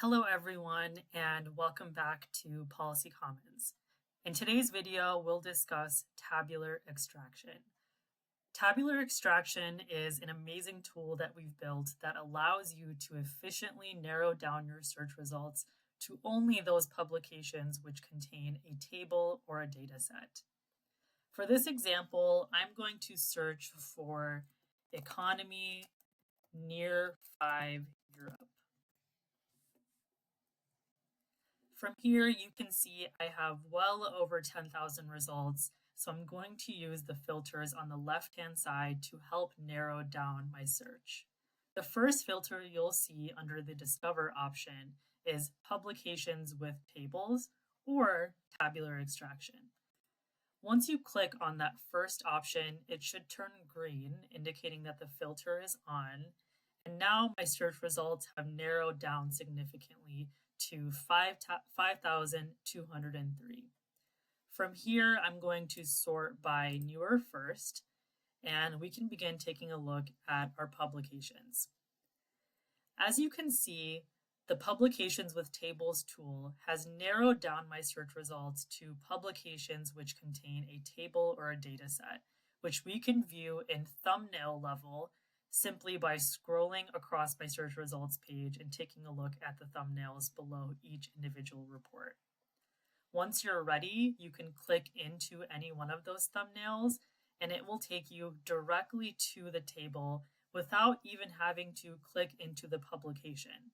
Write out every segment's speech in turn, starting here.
Hello everyone and welcome back to Policy Commons. In today's video, we'll discuss tabular extraction. Tabular extraction is an amazing tool that we've built that allows you to efficiently narrow down your search results to only those publications which contain a table or a data set. For this example, I'm going to search for economy near 5 Europe. From here, you can see I have well over 10,000 results, so I'm going to use the filters on the left-hand side to help narrow down my search. The first filter you'll see under the Discover option is Publications with Tables or Tabular Extraction. Once you click on that first option, it should turn green, indicating that the filter is on, and now my search results have narrowed down significantly to 5,203. From here, I'm going to sort by newer first, and we can begin taking a look at our publications. As you can see, the Publications with Tables tool has narrowed down my search results to publications which contain a table or a data set, which we can view in thumbnail level simply by scrolling across my search results page and taking a look at the thumbnails below each individual report. Once you're ready, you can click into any one of those thumbnails and it will take you directly to the table without even having to click into the publication.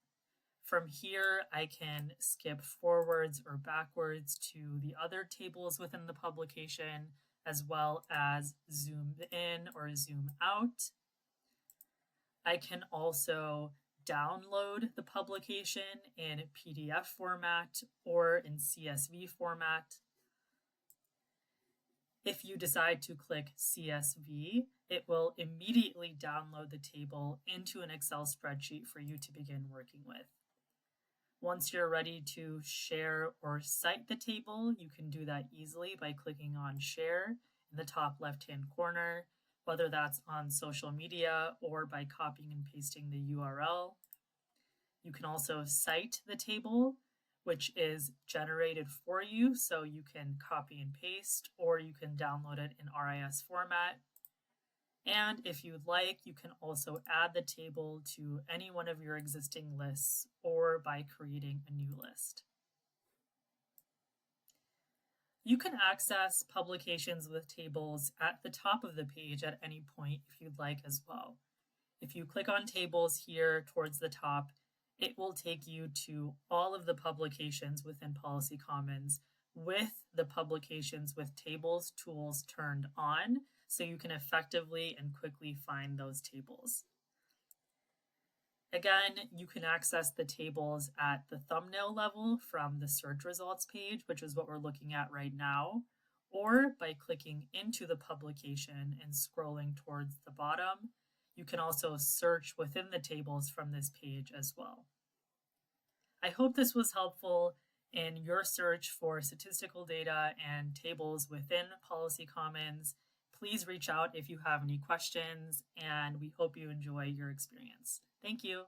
From here, I can skip forwards or backwards to the other tables within the publication, as well as zoom in or zoom out. I can also download the publication in PDF format or in CSV format. If you decide to click CSV, it will immediately download the table into an Excel spreadsheet for you to begin working with. Once you're ready to share or cite the table, you can do that easily by clicking on Share in the top left-hand corner, whether that's on social media or by copying and pasting the URL. You can also cite the table, which is generated for you, so you can copy and paste, or you can download it in RIS format. And if you'd like, you can also add the table to any one of your existing lists or by creating a new list. You can access publications with tables at the top of the page at any point if you'd like as well. If you click on tables here towards the top, it will take you to all of the publications within Policy Commons with the Publications with Tables tools turned on, so you can effectively and quickly find those tables. Again, you can access the tables at the thumbnail level from the search results page, which is what we're looking at right now, or by clicking into the publication and scrolling towards the bottom. You can also search within the tables from this page as well. I hope this was helpful in your search for statistical data and tables within Policy Commons. Please reach out if you have any questions, and we hope you enjoy your experience. Thank you.